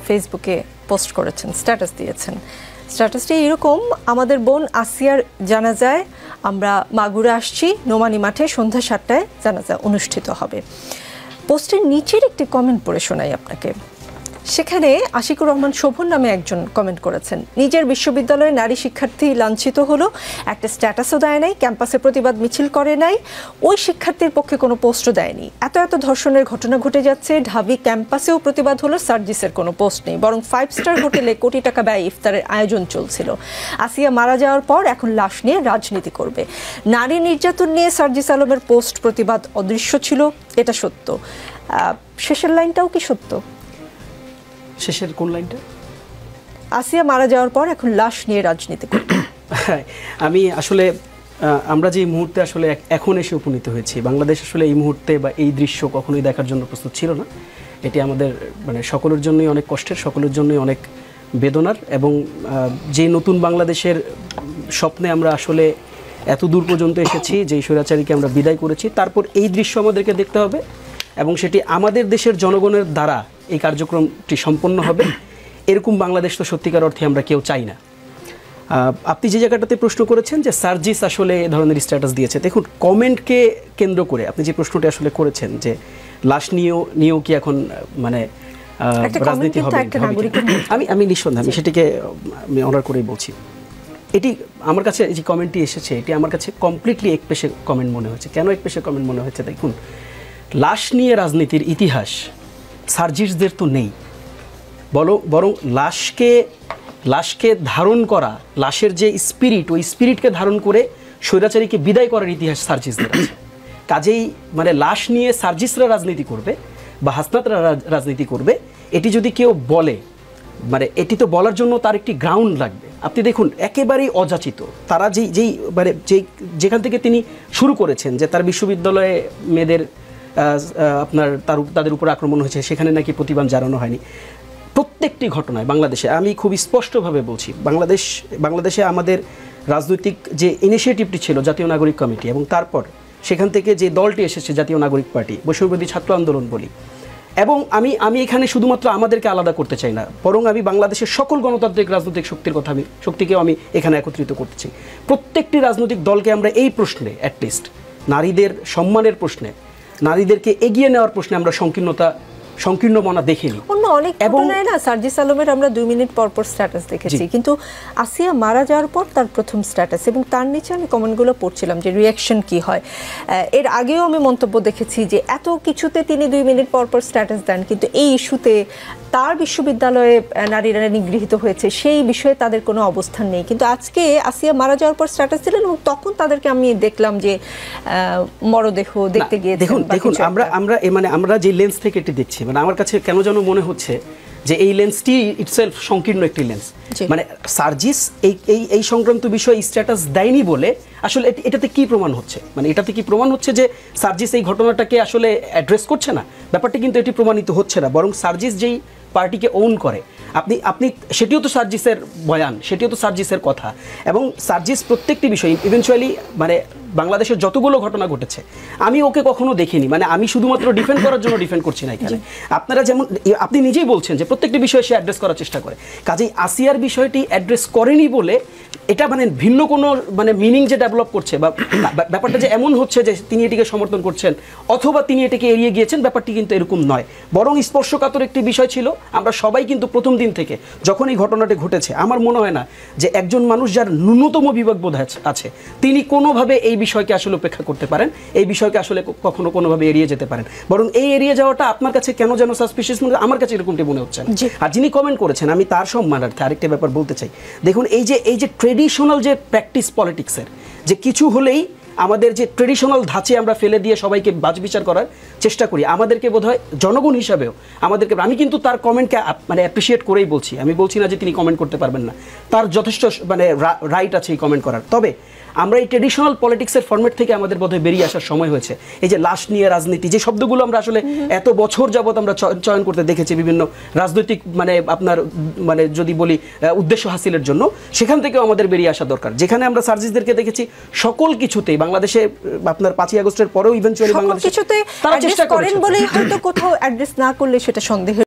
ফেসবুকে পোস্ট করেছেন, স্ট্যাটাস দিয়েছেন। স্ট্যাটাসটি এরকম: আমাদের বোন আসিয়ার জানাজায় আমরা মাগুরা আসছি, নোমানী মাঠে সন্ধ্যা 7টায় জানাজা অনুষ্ঠিত হবে। পোস্টের নিচের একটি কমেন্ট পড়ে শোনাই আপনাকে। সেখানে আশিকুর রহমান শোভন নামে একজন কমেন্ট করেছেন, নিজের বিশ্ববিদ্যালয়ে নারী শিক্ষার্থী লাঞ্ছিত হলো, একটা স্ট্যাটাসও দেয় নাই, ক্যাম্পাসে প্রতিবাদ মিছিল করে নাই, ওই শিক্ষার্থীর পক্ষে কোনো পোস্টও দেয়নি। এত ধর্ষণের ঘটনা ঘটে যাচ্ছে, ঢাবি ক্যাম্পাসেও প্রতিবাদ হলো, সার্জিসের কোনো পোস্ট নেই, বরং 5 স্টার হোটেলে কোটি টাকা ব্যয় ইফতারের আয়োজন চলছিল। আসিয়া মারা যাওয়ার পর এখন লাশ নিয়ে রাজনীতি করবে। নারী নির্যাতন নিয়ে সার্জিস আলমের পোস্ট প্রতিবাদ অদৃশ্য ছিল, এটা সত্য। শেষের লাইনটাও কি সত্য? শেষের কোন লাইনটা? আসিয়া মারা যাওয়ার পর এখন লাশ নিয়ে রাজনীতি করবে। আমি আসলে আমরা যে মুহূর্তে আসলে এখন এসে উপনীত হয়েছি, বাংলাদেশ আসলে এই মুহূর্তে বা এই দৃশ্য কখনোই দেখার জন্য প্রস্তুত ছিল না। এটি আমাদের সকলের জন্যই অনেক কষ্টের, সকলের জন্যই অনেক বেদনার, এবং যে নতুন বাংলাদেশের স্বপ্নে আমরা আসলে এত দূর পর্যন্ত এসেছি, যে স্বৈরাচারীকে আমরা বিদায় করেছি, তারপর এই দৃশ্য আমাদেরকে দেখতে হবে, এবং সেটি আমাদের দেশের জনগণের দ্বারা এই কার্যক্রমটি সম্পন্ন হবে। এরকম বাংলাদেশ তো সত্যিকার অর্থে আমরা কেউ চাই না। আপনি যে জায়গাটাতে প্রশ্ন করেছেন যে সার্জিস আসলে এ ধরনের স্ট্যাটাস দিয়েছে, দেখুন কমেন্টকে কেন্দ্র করে আপনি যে প্রশ্নটি আসলে করেছেন যে লাশ নিয়েও কি এখন রাজনীতি হবে, আমি নিঃসন্দেহে আমি সেটিকে আমি অনার করেই বলছি। এটি আমার কাছে যে কমেন্টটি এসেছে, এটি আমার কাছে কমপ্লিটলি একপেশে কমেন্ট মনে হয়েছে। কেন একপেশে কমেন্ট মনে হয়েছে? দেখুন, লাশ নিয়ে রাজনীতির ইতিহাস সার্জিসদের তো নেই, বরং লাশকে ধারণ করা, লাশের যে স্পিরিট, ওই স্পিরিটকে ধারণ করে স্বৈরাচারীকে বিদায় করার ইতিহাস সার্জিসদের আছে। কাজেই লাশ নিয়ে সার্জিসরা রাজনীতি করবে বা হাসনাতরা রাজনীতি করবে, এটি যদি কেউ বলে, এটি তো বলার জন্য তার একটি গ্রাউন্ড লাগবে। আপনি দেখুন, একেবারেই অযাচিত তারা যেখান থেকে তিনি শুরু করেছেন যে তার বিশ্ববিদ্যালয়ে মেয়েদের তাদের উপর আক্রমণ হয়েছে, সেখানে নাকি প্রতিবাদ জানানো হয়নি। প্রত্যেকটি ঘটনায় বাংলাদেশে, আমি খুব স্পষ্টভাবে বলছি, বাংলাদেশে আমাদের রাজনৈতিক যে ইনিশিয়েটিভটি ছিল জাতীয় নাগরিক কমিটি, এবং তারপর সেখান থেকে যে দলটি এসেছে জাতীয় নাগরিক পার্টি, বৈষম্যবিরোধী ছাত্র আন্দোলন বলি, এবং আমি এখানে শুধুমাত্র আমাদেরকে আলাদা করতে চাই না, বরং আমি বাংলাদেশের সকল গণতান্ত্রিক রাজনৈতিক শক্তিকেও আমি এখানে একত্রিত করতে চাই। প্রত্যেকটি রাজনৈতিক দলকে আমরা এই প্রশ্নে, অ্যাটলিস্ট নারীদের সম্মানের প্রশ্নে, নারীদেরকে এগিয়ে নেওয়ার প্রশ্নে আমরা সংকীর্ণমনা দেখিনি। অন্য অনেক ঘটনায় না সার্জিস আলমের আমরা 2 মিনিট পর স্ট্যাটাস দেখেছি, কিন্তু আসিয়া মারা যাওয়ার পর তার প্রথম স্ট্যাটাস, এবং তার নিচে আমি কমেন্টগুলো পড়ছিলাম যে রিয়াকশন কি হয়। এর আগেও আমি মন্তব্য দেখেছি যে এত কিছুতে তিনি 2 মিনিট পর স্ট্যাটাস দেন, কিন্তু এই ইস্যুতে তার বিশ্ববিদ্যালয়ে নারীরা নিগৃহীত হয়েছে সেই বিষয়ে তাদের কোনো অবস্থান নেই। কিন্তু আজকে আসিয়া মারা যাওয়ার পর স্ট্যাটাস দিলেন, এবং তখন তাদেরকে আমি দেখলাম যে মরদেহ দেখতে গিয়ে। দেখুন আমরা যে লেন্স থেকে এটি দেখছি, আমার কাছে কেন যেন মনে হচ্ছে যে এই লেন্সটি ইটসেলফ সংকীর্ণ একটি লেন্স। সার্জিস এই সংক্রান্ত বিষয়ে স্ট্যাটাস দেয়নি বলে আসলে এটাতে কি প্রমাণ হচ্ছে? এটাতে কি প্রমাণ হচ্ছে যে সার্জিস এই ঘটনাটাকে আসলে অ্যাড্রেস করছে না? ব্যাপারটি কিন্তু এটি প্রমাণিত হচ্ছে না, বরং সার্জিস যেই পার্টিকে ওন করে, আপনি সেটিও তো সার্জিসের বয়ান, সেটিও তো সার্জিসের কথা, এবং সার্জিস প্রত্যেকটি বিষয় ইভেনচুয়ালি বাংলাদেশের যতগুলো ঘটনা ঘটেছে আমি ওকে কখনো দেখিনি, আমি শুধুমাত্র ডিফেন্ড করার জন্য ডিফেন্ড করছি না এখানে। আপনারা যেমন আপনি নিজেই বলছেন যে প্রত্যেকটি বিষয় সে অ্যাড্রেস করার চেষ্টা করে, কাজেই আসিয়ার বিষয়টি অ্যাড্রেস করেনি বলে এটা ভিন্ন কোনো মিনিং যে ডেভেলপ করছে, বা ব্যাপারটা যে এমন হচ্ছে যে তিনি এটিকে সমর্থন করছেন অথবা তিনি এটিকে এড়িয়ে গিয়েছেন, ব্যাপারটি কিন্তু এরকম নয়, বরং স্পর্শকাতর একটি বিষয় ছিল। আমরা সবাই কিন্তু প্রথম দিন থেকে যখন এই ঘটনাটি ঘটেছে, আমার মনে হয় না যে একজন মানুষ যার ন্যূনতম বিবেকবোধ আছে তিনি কোনোভাবে এই বিষয়কে আসলে উপেক্ষা করতে পারেন, এই বিষয়কে আসলে কখনো কোনোভাবে এড়িয়ে যেতে পারেন, বরং এই এড়িয়ে যাওয়াটা আপনার কাছে কেন যেন সাসপিশিয়াস মনে, আমার কাছে এরকমটি মনে হচ্ছে। আর যিনি কমেন্ট করেছেন, আমি তার সম্মানার্থে আরেকটা ব্যাপার বলতে চাই। দেখুন, এই যে ট্রেডিশনাল যে প্র্যাকটিস পলিটিক্সের, যে কিছু হলেই আমাদের যে ট্রেডিশনাল ধাঁচে আমরা ফেলে দিয়ে সবাইকে বাছবিচার করার চেষ্টা করি, আমাদেরকে বোধহয় জনগণ হিসাবেও আমাদেরকে, আমি কিন্তু তার কমেন্টকে অ্যাপ্রিসিয়েট করেই বলছি, আমি বলছি না যে তিনি কমেন্ট করতে পারবেন না, তার যথেষ্ট রাইট আছে এই কমেন্ট করার। তবে আমরা এই ট্রেডিশনাল পলিটিক্সের ফরম্যাট থেকে আমাদের বোধহয় বেরিয়ে আসার সময় হয়েছে। এই যে লাশ নিয়ে রাজনীতি, যে শব্দগুলো আমরা আসলে এত বছর যাবত আমরা চয়ন করতে দেখেছি বিভিন্ন রাজনৈতিক আপনার যদি বলি উদ্দেশ্য হাসিলের জন্য, সেখান থেকেও আমাদের বেরিয়ে আসা দরকার। যেখানে আমরা সার্জিসদেরকে দেখেছি সকল কিছুতেই বাংলাদেশে আপনার 5ই আগস্টের পরেও ইভেন্চুয়ালি বাংলাদেশে তারা চেষ্টা করেন বলেই হয়তো কোথাও অ্যাড্রেস না করলে সেটা সন্দেহ।